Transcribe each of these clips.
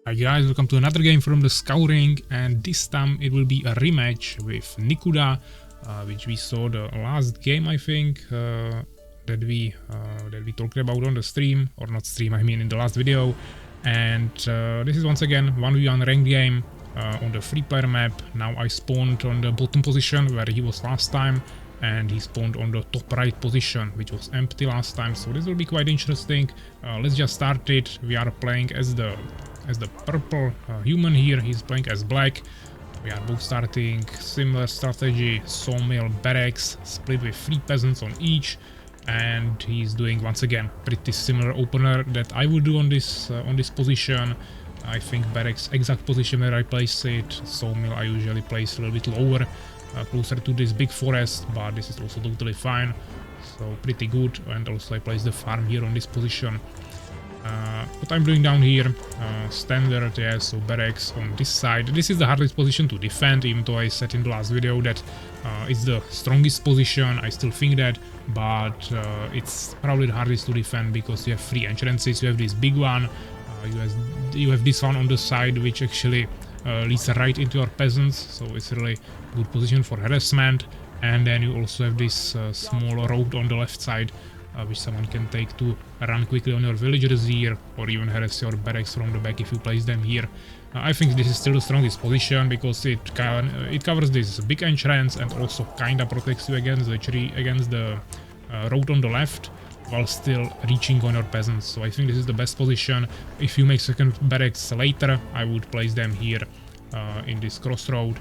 Hi guys, welcome to another game from the Scouring, and this time it will be a rematch with Nikuda, which we saw the last game, I think, that we talked about on the stream, or not stream, I mean in the last video. And this is once again 1v1 ranked game on the free player map. Now I spawned on the bottom position where he was last time, and he spawned on the top right position, which was empty last time, so this will be quite interesting. Let's just start it. We are playing as the purple human here, he's playing as black. We are both starting similar strategy, sawmill, barracks, split with 3 peasants on each, and he's doing once again pretty similar opener that I would do on this position. I think barracks exact position where I place it, sawmill I usually place a little bit lower, closer to this big forest, but this is also totally fine, so pretty good. And also I place the farm here on this position. What I'm doing down here, standard, yeah, so barracks on this side. This is the hardest position to defend, even though I said in the last video that it's the strongest position. I still think that, but it's probably the hardest to defend because you have 3 entrances. You have this big one, you have this one on the side which actually leads right into your peasants, so it's really good position for harassment. And then you also have this small road on the left side, which someone can take to run quickly on your villagers here, or even harass your barracks from the back if you place them here. I think this is still the strongest position because it covers this big entrance and also kinda protects you against the road on the left, while still reaching on your peasants. So I think this is the best position. If you make second barracks later, I would place them here in this crossroad,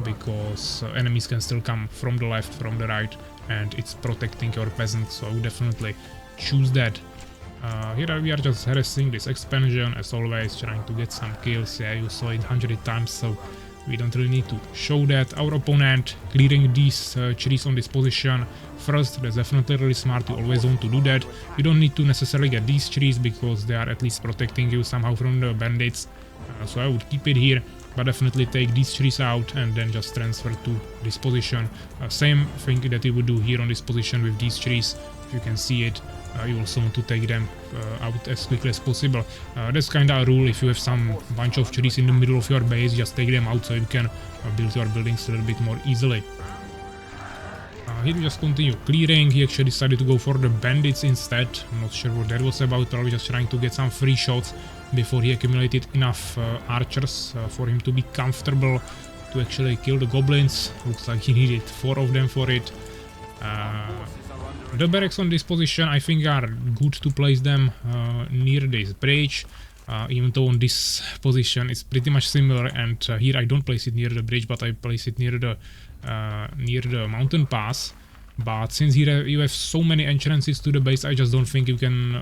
because enemies can still come from the left, from the right, and it's protecting your peasants, so I would definitely choose that. Here we are just harassing this expansion, as always, trying to get some kills. Yeah, you saw it 100 times, so we don't really need to show that. Our opponent clearing these trees on this position first. That's definitely really smart. You always want to do that. You don't need to necessarily get these trees because they are at least protecting you somehow from the bandits, so I would keep it here. But definitely take these trees out and then just transfer to this position. Same thing that you would do here on this position with these trees. If you can see it, you also want to take them out as quickly as possible. That's kinda a rule. If you have some bunch of trees in the middle of your base, just take them out so you can build your buildings a little bit more easily. Here we just continue clearing. He actually decided to go for the bandits instead. I'm not sure what that was about, probably just trying to get some free shots before he accumulated enough archers for him to be comfortable to actually kill the goblins. Looks like he needed 4 of them for it. The barracks on this position I think are good to place them near this bridge, even though on this position it's pretty much similar, and here I don't place it near the bridge, but I place it near the mountain pass. But since here you have so many entrances to the base, I just don't think you can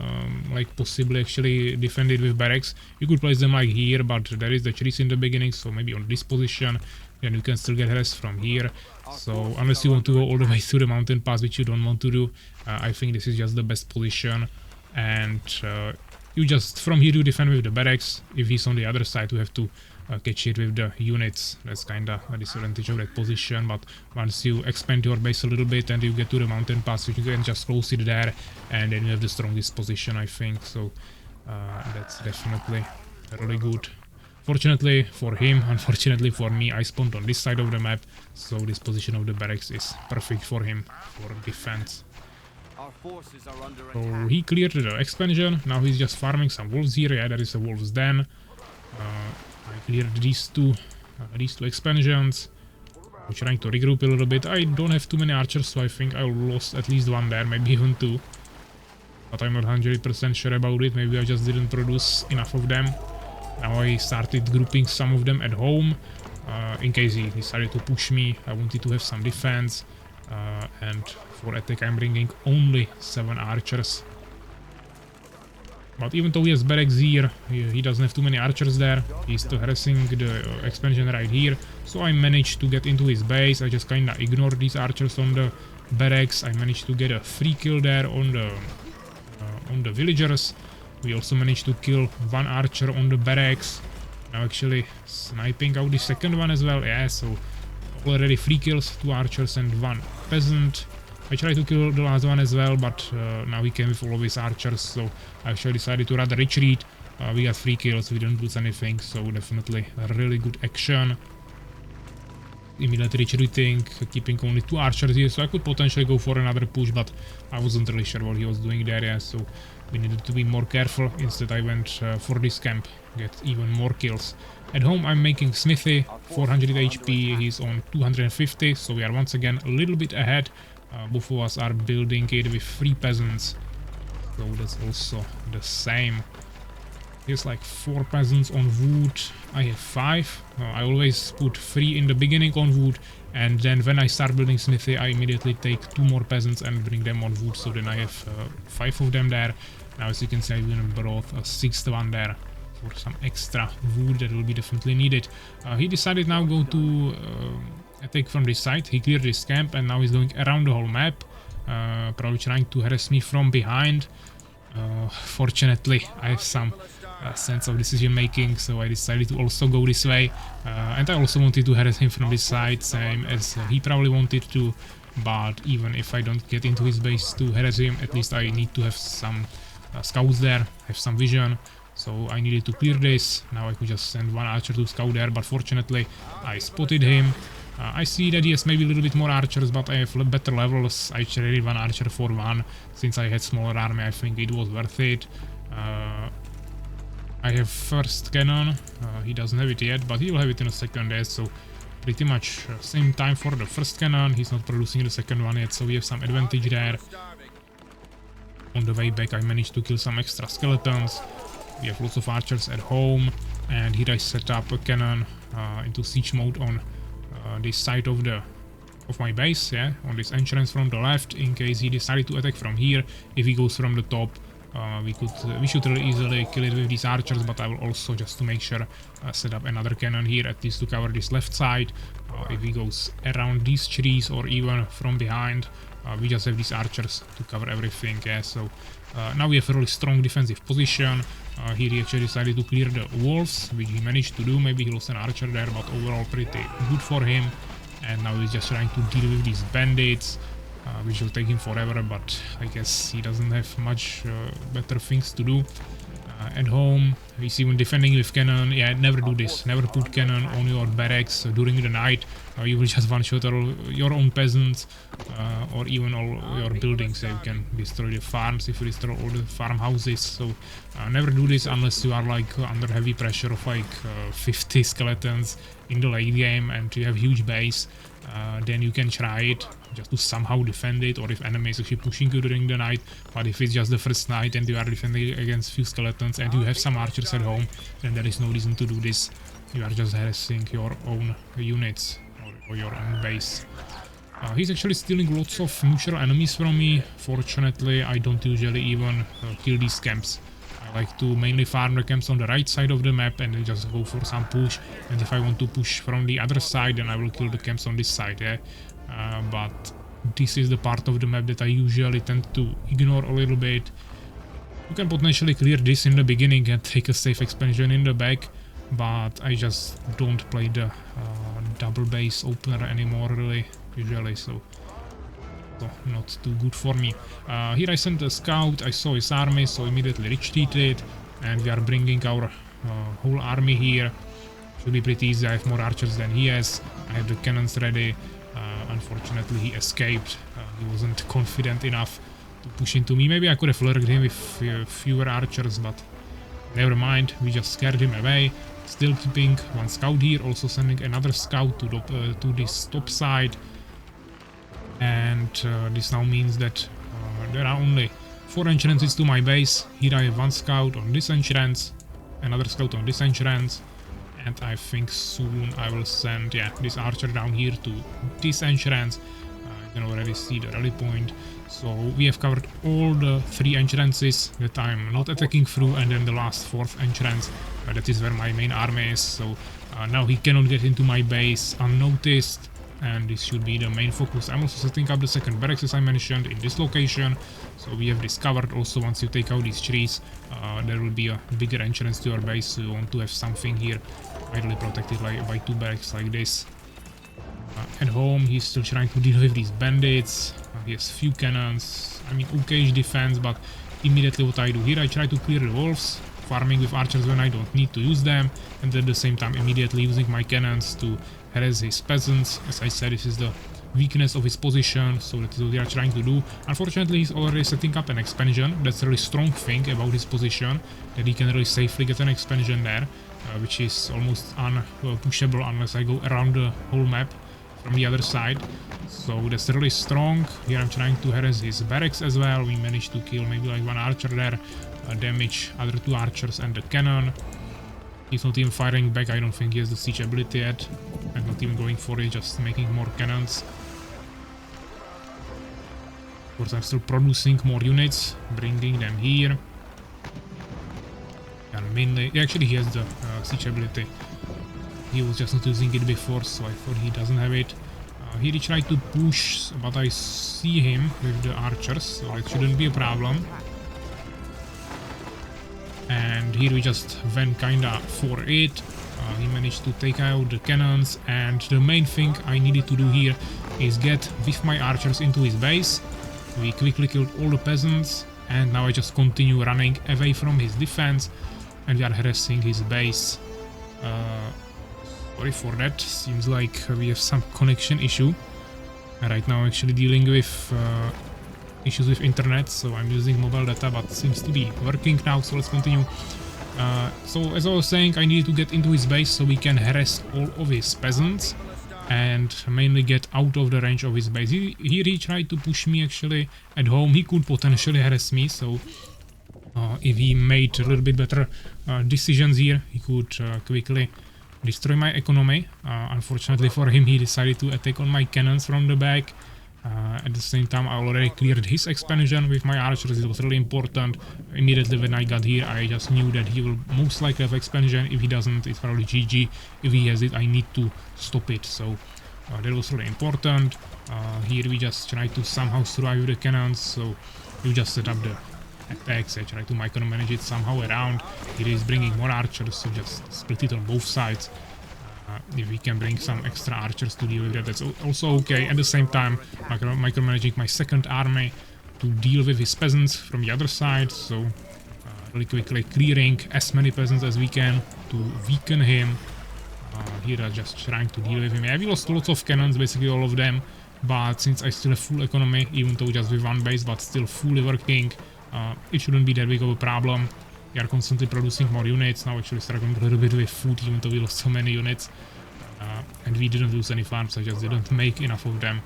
like possibly actually defend it with barracks. You could place them like here, but there is the trees in the beginning, so maybe on this position, then you can still get harassed from here. So unless you want to go all the way to the mountain pass, which you don't want to do, I think this is just the best position. And you just from here you defend with the barracks. If he's on the other side, you have to catch it with the units. That's kinda a disadvantage of that position, but once you expand your base a little bit and you get to the mountain pass, you can just close it there, and then you have the strongest position, I think. So that's definitely really good. Fortunately for him, unfortunately for me, I spawned on this side of the map, so this position of the barracks is perfect for him for defense. So he cleared the expansion. Now he's just farming some wolves here. Yeah, there is a wolf's den. I cleared these two expansions. I'm trying to regroup a little bit. I don't have too many archers, so I think I lost at least 1 there, maybe even 2. But I'm not 100% sure about it. Maybe I just didn't produce enough of them. Now I started grouping some of them at home. In case he decided to push me, I wanted to have some defense. And for attack I'm bringing only 7 archers. But even though he has barracks here, he doesn't have too many archers there. He's still harassing the expansion right here. So I managed to get into his base. I just kinda ignored these archers on the barracks. I managed to get a free kill there on the villagers. We also managed to kill 1 archer on the barracks. Now actually sniping out the second one as well. Yeah, so already 3 kills, 2 archers and 1 peasant. I tried to kill the last one as well, but now he came with all of his archers, so I actually decided to rather retreat We got 3 kills, we didn't lose anything, so definitely a really good action. Immediately retreating, keeping only 2 archers here, so I could potentially go for another push, but I wasn't really sure what he was doing there, yeah, so we needed to be more careful. Instead I went for this camp, get even more kills. At home I'm making Smithy, 400 HP, he's on 250, so we are once again a little bit ahead. Both of us are building it with 3 peasants, so that's also the same. Here's like 4 peasants on wood. I have 5. I always put 3 in the beginning on wood, and then when I start building smithy, I immediately take 2 more peasants and bring them on wood. So then I have 5 of them there. Now, as you can see, I even brought a 6th one there for some extra wood that will be definitely needed. He decided now go to attack from this side. He cleared this camp, and now he's going around the whole map, probably trying to harass me from behind. Fortunately, I have some sense of decision making, so I decided to also go this way, and I also wanted to harass him from this side, same as he probably wanted to, but even if I don't get into his base to harass him, at least I need to have some scouts there, have some vision, so I needed to clear this. Now I could just send 1 archer to scout there, but fortunately I spotted him. I see that he has maybe a little bit more archers, but I have better levels. I traded 1 archer for 1. Since I had smaller army, I think it was worth it. I have first cannon. He doesn't have it yet, but he will have it in a second there, so pretty much same time for the first cannon. He's not producing the second one yet, so we have some advantage there. On the way back I managed to kill some extra skeletons. We have lots of archers at home, and here I set up a cannon into siege mode on this side of my base, yeah, on this entrance from the left, in case he decided to attack from here. If he goes from the top, we should really easily kill it with these archers, but I will also, just to make sure, set up another cannon here, at least to cover this left side. If he goes around these trees or even from behind, we just have these archers to cover everything, yeah, so now we have a really strong defensive position. Here he actually decided to clear the walls, which he managed to do. Maybe he lost an archer there, but overall pretty good for him. And now he's just trying to deal with these bandits, which will take him forever, but I guess he doesn't have much better things to do. At home, he's even defending with cannon. Yeah, never do this. Never put cannon on your barracks during the night. You will just one-shot your own peasants, or even all your buildings. You can destroy the farms if you destroy all the farmhouses. So never do this unless you are like under heavy pressure of like 50 skeletons in the late game and you have huge base. Then you can try it just to somehow defend it, or if enemy is actually pushing you during the night. But if it's just the first night and you are defending against few skeletons and you have some archers at home, then there is no reason to do this. You are just harassing your own units or your own base. He's actually stealing lots of neutral enemies from me. Fortunately, I don't usually even kill these camps. I like to mainly farm the camps on the right side of the map and then just go for some push. And if I want to push from the other side, then I will kill the camps on this side, yeah. But this is the part of the map that I usually tend to ignore a little bit. You can potentially clear this in the beginning and take a safe expansion in the back, but I just don't play the double base opener anymore really, usually, so not too good for me. Here I sent a scout, I saw his army, so immediately retreated, and we are bringing our whole army here. Should be pretty easy. I have more archers than he has. I have the cannons ready. Unfortunately he escaped. He wasn't confident enough to push into me. Maybe I could have lurked him with fewer archers, but never mind. We just scared him away. Still keeping 1 scout here, also sending another scout to this top side. And this now means that there are only 4 entrances to my base. Here I have 1 scout on this entrance, another scout on this entrance, and I think soon I will send, yeah, this archer down here to this entrance. You can already see the rally point. So we have covered all the 3 entrances that I'm not attacking through, and then the last 4th entrance, that is where my main army is. So now he cannot get into my base unnoticed, and this should be the main focus. I'm also setting up the second barracks, as I mentioned, in this location. So we have discovered also, once you take out these trees, there will be a bigger entrance to your base, so you want to have something here ideally protected like by 2 barracks like this. At home he's still trying to deal with these bandits. He has few cannons, I mean okay defense, but immediately what I do here, I try to clear the walls farming with archers when I don't need to use them, and at the same time immediately using my cannons to harass his peasants. As I said, this is the weakness of his position, so that is what we are trying to do. Unfortunately, he's already setting up an expansion. That's a really strong thing about his position, that he can really safely get an expansion there, which is almost unpushable unless I go around the whole map from the other side. So that's really strong. Here I'm trying to harass his barracks as well. We managed to kill maybe like one archer there, damage other 2 archers and the cannon. He's not even firing back. I don't think he has the siege ability yet. I'm not even going for it, just making more cannons. Of course, I'm still producing more units, bringing them here. And mainly, actually he has the siege ability. He was just not using it before, so I thought he doesn't have it. Here he tried to push, but I see him with the archers, so it shouldn't be a problem. And here we just went kinda for it. He managed to take out the cannons, and the main thing I needed to do here is get with my archers into his base. We quickly killed all the peasants, and now I just continue running away from his defense, and we are harassing his base. Sorry for that, seems like we have some connection issue. Right now I'm actually dealing with issues with internet, so I'm using mobile data, but seems to be working now, so let's continue. So as I was saying, I need to get into his base so we can harass all of his peasants and mainly get out of the range of his base. Here he tried to push me actually at home. He could potentially harass me, so if he made a little bit better decisions here, he could quickly destroy my economy. Unfortunately for him, he decided to attack on my cannons from the back. At the same time, I already cleared his expansion with my archers. It was really important. Immediately when I got here, I just knew that he will most likely have expansion. If he doesn't, it's probably GG. If he has it, I need to stop it. So that was really important. Here we just try to somehow survive the cannons. So you just set up the attacks. I try to micromanage it somehow around. Here is bringing more archers, so just split it on both sides. If we can bring some extra archers to deal with that, that's also okay. At the same time, micromanaging my second army to deal with his peasants from the other side, so really quickly clearing as many peasants as we can to weaken him. Here I'm just trying to deal with him. Yeah, we lost lots of cannons, basically all of them, but since I still have full economy, even though just with one base, but still fully working, it shouldn't be that big of a problem. We are constantly producing more units, now actually struggling a little bit with food, even though we lost so many units. And we didn't lose any farms, I just didn't make enough of them.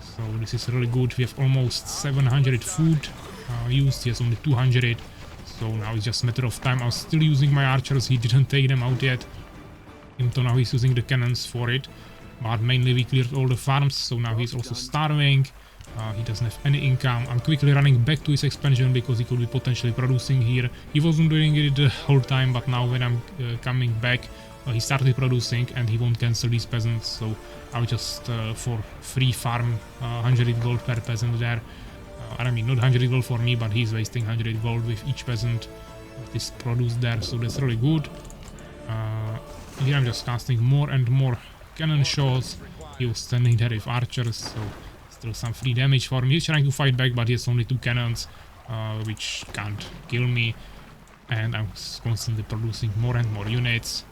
So this is really good. We have almost 700 food used, he has only 200. So now it's just a matter of time. I was still using my archers, he didn't take them out yet. Even though now he's using the cannons for it. But mainly we cleared all the farms, so now he's also starving. He doesn't have any income. I'm quickly running back to his expansion because he could be potentially producing here. He wasn't doing it the whole time, but now when I'm coming back, he started producing and he won't cancel these peasants. So I'll just for free farm 100 gold per peasant there. I mean, not 100 gold for me, but he's wasting 100 gold with each peasant that is produced there, so that's really good. Here I'm just casting more and more cannon shots. He was standing there with archers, so still some free damage for me. He's trying to fight back, but he has only 2 cannons, which can't kill me. And I'm constantly producing more and more units.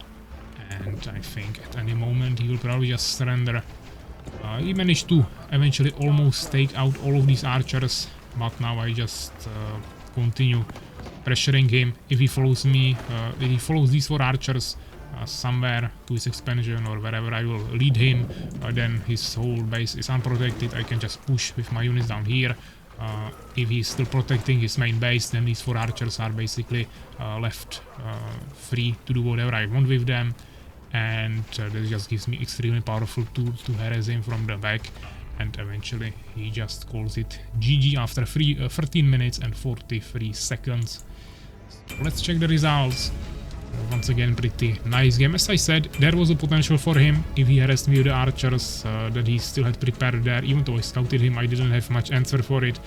And I think at any moment he will probably just surrender. He managed to eventually almost take out all of these archers, but now I just continue pressuring him. If he follows me, if he follows these 4 archers somewhere to his expansion or wherever I will lead him, then his whole base is unprotected. I can just push with my units down here. If he's still protecting his main base, then these 4 archers are basically left free to do whatever I want with them. And that just gives me extremely powerful tool to harass him from the back. And eventually he just calls it GG after 13 minutes and 43 seconds. So let's check the results. Once again, pretty nice game. As I said, there was a potential for him if he harassed me with the archers that he still had prepared there. Even though I scouted him, I didn't have much answer for it.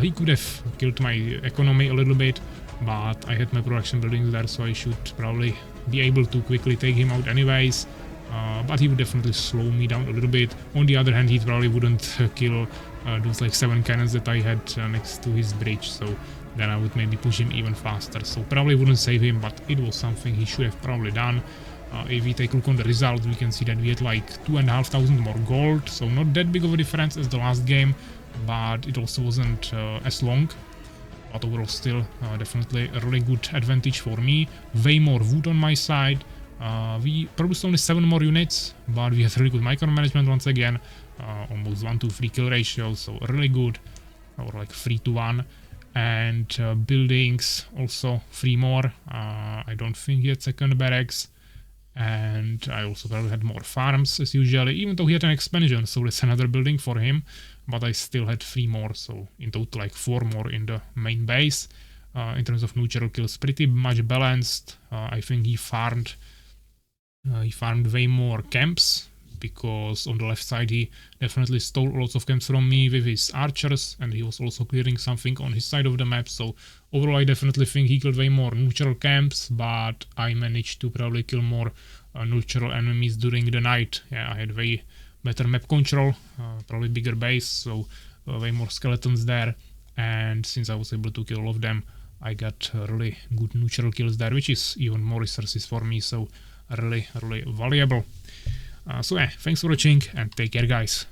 He could have killed my economy a little bit, but I had my production buildings there, so I should probably be able to quickly take him out anyways. But he would definitely slow me down a little bit. On the other hand, he probably wouldn't kill those like 7 cannons that I had next to his bridge, so then I would maybe push him even faster. So probably wouldn't save him, but it was something he should have probably done. If we take a look on the result, we can see that we had like 2,500 more gold, so not that big of a difference as the last game, but it also wasn't as long. But overall still definitely a really good advantage for me. Way more wood on my side. We produced only 7 more units, but we had really good micromanagement once again. Almost 1-to-3 kill ratio, so really good, or like 3-to-1. And buildings also 3 more. I don't think he had second barracks. And I also probably had more farms as usually, even though he had an expansion, so that's another building for him. But I still had 3 more, so in total like 4 more in the main base. In terms of neutral kills, pretty much balanced. I think he farmed way more camps, because on the left side he definitely stole lots of camps from me with his archers, and he was also clearing something on his side of the map. So overall I definitely think he killed way more neutral camps, but I managed to probably kill more neutral enemies during the night. Yeah, I had way better map control, probably bigger base, so way more skeletons there, and since I was able to kill all of them, I got really good neutral kills there, which is even more resources for me, so really valuable. So yeah, thanks for watching and take care, guys.